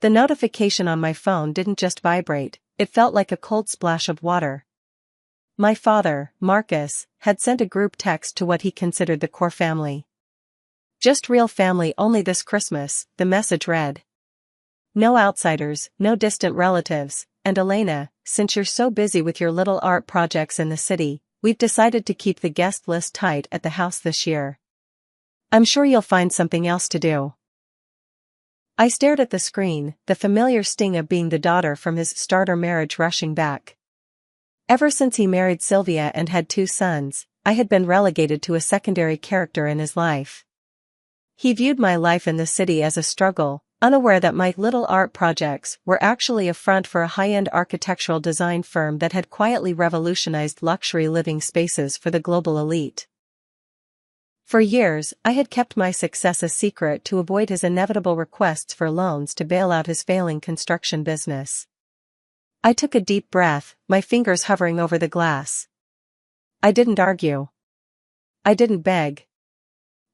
The notification on my phone didn't just vibrate, it felt like a cold splash of water. My father, Marcus, had sent a group text to what he considered the core family. "Just real family only this Christmas," the message read. "No outsiders, no distant relatives, and Elena, since you're so busy with your little art projects in the city, we've decided to keep the guest list tight at the house this year. I'm sure you'll find something else to do." I stared at the screen, the familiar sting of being the daughter from his starter marriage rushing back. Ever since he married Sylvia and had 2 sons, I had been relegated to a secondary character in his life. He viewed my life in the city as a struggle, unaware that my little art projects were actually a front for a high-end architectural design firm that had quietly revolutionized luxury living spaces for the global elite. For years, I had kept my success a secret to avoid his inevitable requests for loans to bail out his failing construction business. I took a deep breath, my fingers hovering over the glass. I didn't argue. I didn't beg.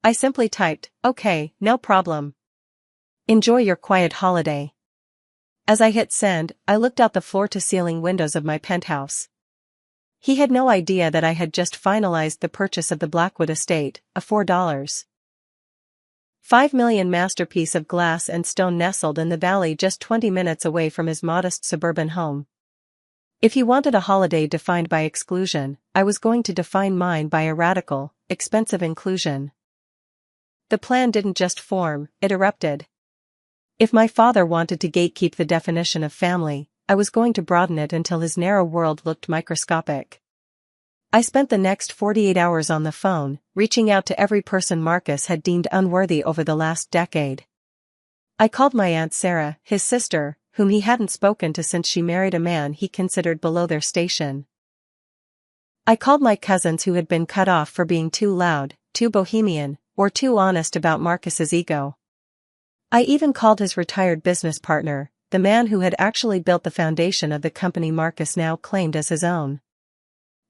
I simply typed, "Okay, no problem. Enjoy your quiet holiday." As I hit send, I looked out the floor-to-ceiling windows of my penthouse. He had no idea that I had just finalized the purchase of the Blackwood estate, a $4.5 million masterpiece of glass and stone nestled in the valley just 20 minutes away from his modest suburban home. If he wanted a holiday defined by exclusion, I was going to define mine by a radical, expensive inclusion. The plan didn't just form, it erupted. If my father wanted to gatekeep the definition of family, I was going to broaden it until his narrow world looked microscopic. I spent the next 48 hours on the phone, reaching out to every person Marcus had deemed unworthy over the last decade. I called my Aunt Sarah, his sister, whom he hadn't spoken to since she married a man he considered below their station. I called my cousins who had been cut off for being too loud, too bohemian, or too honest about Marcus's ego. I even called his retired business partner, the man who had actually built the foundation of the company Marcus now claimed as his own.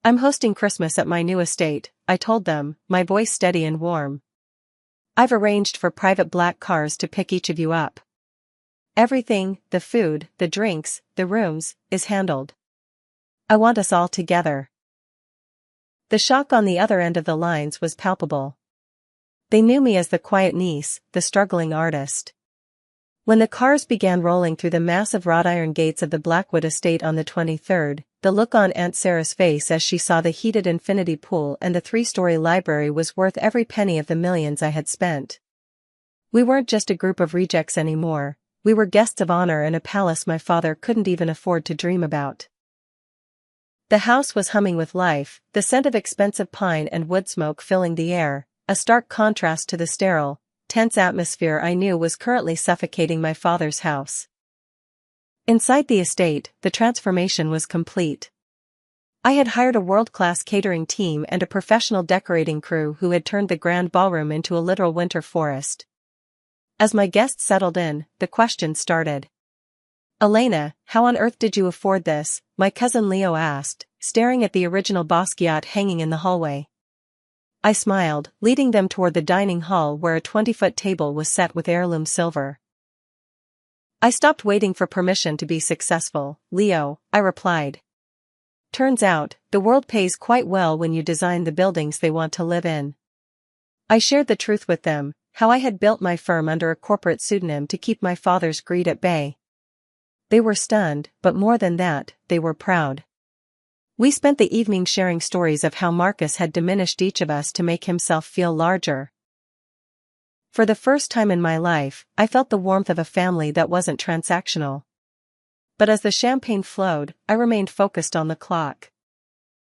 "I'm hosting Christmas at my new estate," I told them, my voice steady and warm. "I've arranged for private black cars to pick each of you up. Everything, the food, the drinks, the rooms, is handled. I want us all together." The shock on the other end of the lines was palpable. They knew me as the quiet niece, the struggling artist. When the cars began rolling through the massive wrought iron gates of the Blackwood estate on the 23rd, the look on Aunt Sarah's face as she saw the heated infinity pool and the 3-story library was worth every penny of the millions I had spent. We weren't just a group of rejects anymore, we were guests of honor in a palace my father couldn't even afford to dream about. The house was humming with life, the scent of expensive pine and wood smoke filling the air, a stark contrast to the sterile, tense atmosphere I knew was currently suffocating my father's house. Inside the estate, the transformation was complete. I had hired a world-class catering team and a professional decorating crew who had turned the grand ballroom into a literal winter forest. As my guests settled in, the questions started. "Elena, how on earth did you afford this?" my cousin Leo asked, staring at the original Basquiat hanging in the hallway. I smiled, leading them toward the dining hall where a 20-foot table was set with heirloom silver. "I stopped waiting for permission to be successful, Leo," I replied. "Turns out, the world pays quite well when you design the buildings they want to live in." I shared the truth with them, how I had built my firm under a corporate pseudonym to keep my father's greed at bay. They were stunned, but more than that, they were proud. We spent the evening sharing stories of how Marcus had diminished each of us to make himself feel larger. For the first time in my life, I felt the warmth of a family that wasn't transactional. But as the champagne flowed, I remained focused on the clock.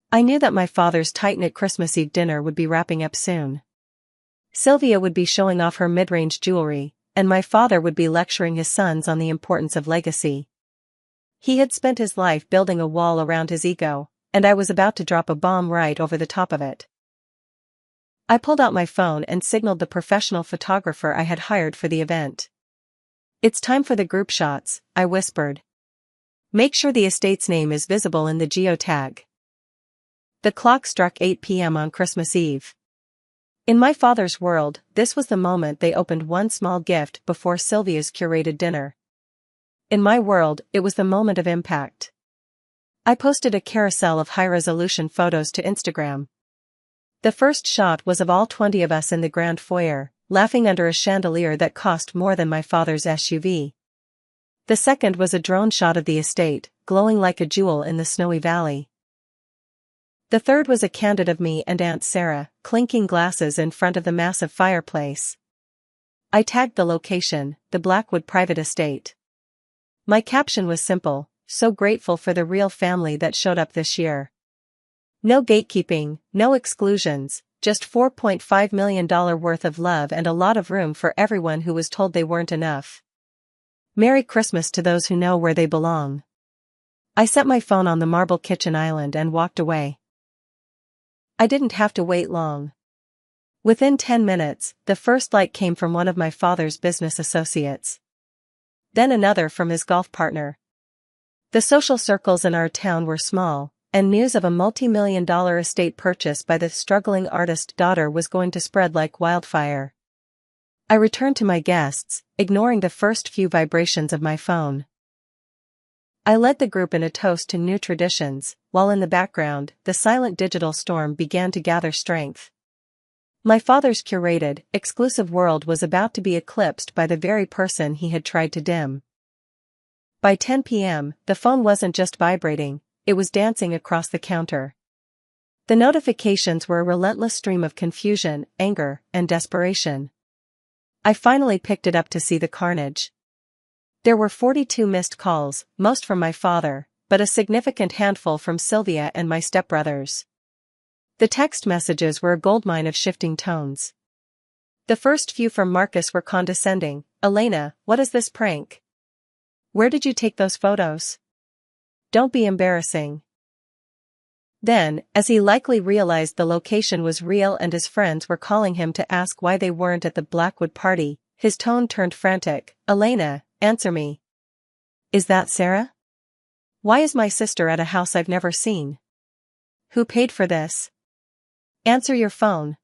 I knew that my father's tight-knit Christmas Eve dinner would be wrapping up soon. Sylvia would be showing off her mid-range jewelry, and my father would be lecturing his sons on the importance of legacy. He had spent his life building a wall around his ego, and I was about to drop a bomb right over the top of it. I pulled out my phone and signaled the professional photographer I had hired for the event. "It's time for the group shots," I whispered. "Make sure the estate's name is visible in the geotag." The clock struck 8 p.m. on Christmas Eve. In my father's world, this was the moment they opened one small gift before Sylvia's curated dinner. In my world, it was the moment of impact. I posted a carousel of high-resolution photos to Instagram. The first shot was of all 20 of us in the grand foyer, laughing under a chandelier that cost more than my father's SUV. The second was a drone shot of the estate, glowing like a jewel in the snowy valley. The third was a candid of me and Aunt Sarah, clinking glasses in front of the massive fireplace. I tagged the location, the Blackwood private estate. My caption was simple: so grateful for the real family that showed up this year. No gatekeeping, no exclusions, just $4.5 million worth of love and a lot of room for everyone who was told they weren't enough. Merry Christmas to those who know where they belong. I set my phone on the marble kitchen island and walked away. I didn't have to wait long. Within 10 minutes, the first like came from one of my father's business associates. Then another from his golf partner. The social circles in our town were small, and news of a multi-million-dollar estate purchase by the struggling artist's daughter was going to spread like wildfire. I returned to my guests, ignoring the first few vibrations of my phone. I led the group in a toast to new traditions, while in the background, the silent digital storm began to gather strength. My father's curated, exclusive world was about to be eclipsed by the very person he had tried to dim. By 10 p.m., the phone wasn't just vibrating, it was dancing across the counter. The notifications were a relentless stream of confusion, anger, and desperation. I finally picked it up to see the carnage. There were 42 missed calls, most from my father, but a significant handful from Sylvia and my stepbrothers. The text messages were a goldmine of shifting tones. The first few from Marcus were condescending. "Elena, what is this prank? Where did you take those photos? Don't be embarrassing." Then, as he likely realized the location was real and his friends were calling him to ask why they weren't at the Blackwood party, his tone turned frantic. "Elena, answer me. Is that Sarah? Why is my sister at a house I've never seen? Who paid for this? Answer your phone."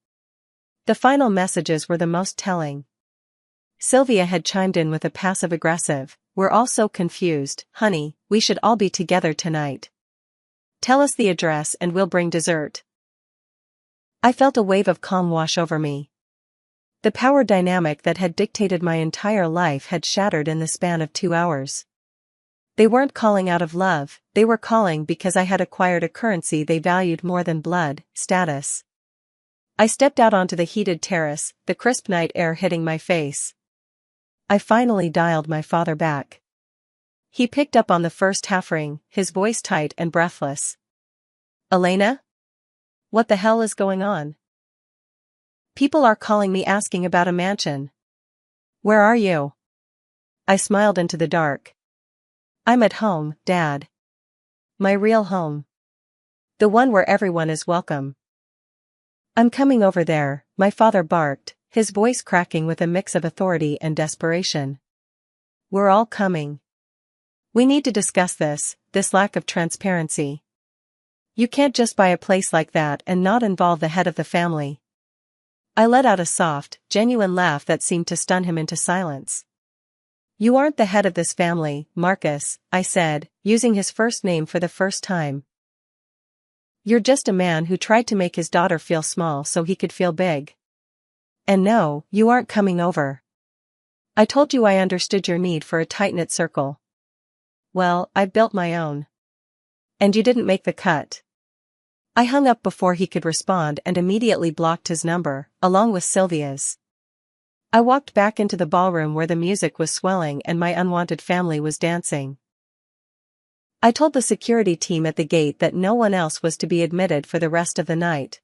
The final messages were the most telling. Sylvia had chimed in with a passive-aggressive, "We're all so confused, honey, we should all be together tonight. Tell us the address and we'll bring dessert." I felt a wave of calm wash over me. The power dynamic that had dictated my entire life had shattered in the span of 2 hours. They weren't calling out of love, they were calling because I had acquired a currency they valued more than blood: status. I stepped out onto the heated terrace, the crisp night air hitting my face. I finally dialed my father back. He picked up on the first half ring, his voice tight and breathless. "Elena? What the hell is going on? People are calling me asking about a mansion. Where are you?" I smiled into the dark. "I'm at home, Dad. My real home. The one where everyone is welcome." "I'm coming over there," my father barked, his voice cracking with a mix of authority and desperation. "We're all coming. We need to discuss this lack of transparency. You can't just buy a place like that and not involve the head of the family." I let out a soft, genuine laugh that seemed to stun him into silence. "You aren't the head of this family, Marcus," I said, using his first name for the first time. "You're just a man who tried to make his daughter feel small so he could feel big. And no, you aren't coming over. I told you I understood your need for a tight-knit circle. Well, I've built my own. And you didn't make the cut." I hung up before he could respond and immediately blocked his number, along with Sylvia's. I walked back into the ballroom where the music was swelling and my unwanted family was dancing. I told the security team at the gate that no one else was to be admitted for the rest of the night.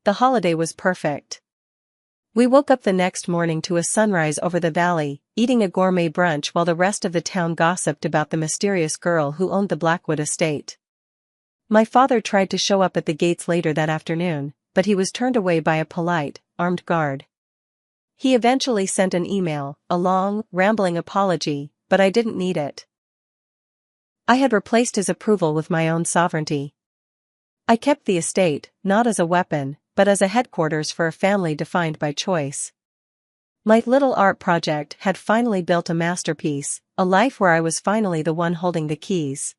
The holiday was perfect. We woke up the next morning to a sunrise over the valley, eating a gourmet brunch while the rest of the town gossiped about the mysterious girl who owned the Blackwood estate. My father tried to show up at the gates later that afternoon, but he was turned away by a polite, armed guard. He eventually sent an email, a long, rambling apology, but I didn't need it. I had replaced his approval with my own sovereignty. I kept the estate, not as a weapon, but as a headquarters for a family defined by choice. My little art project had finally built a masterpiece, a life where I was finally the one holding the keys.